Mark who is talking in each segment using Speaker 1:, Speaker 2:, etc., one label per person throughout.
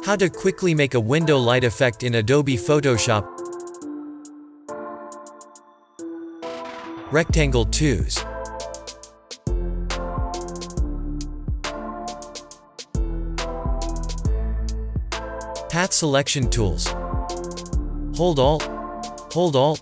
Speaker 1: How to quickly make a window light effect in Adobe Photoshop. Rectangle 2s. Path selection tools. Hold Alt. Hold Alt.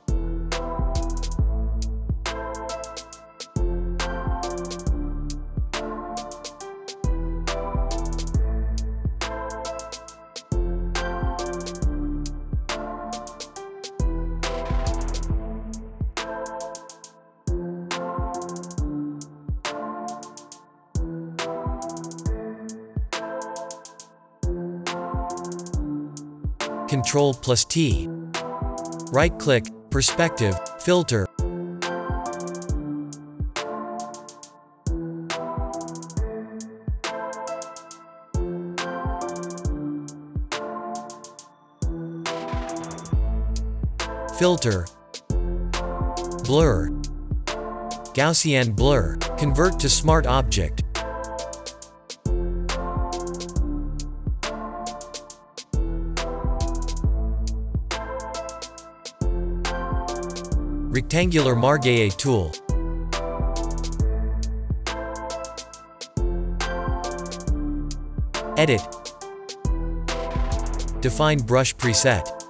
Speaker 1: Ctrl+T. Right-click, Perspective, Filter. Filter. Blur. Gaussian blur. Convert to Smart Object. Rectangular Marquee tool. Edit. Define brush preset.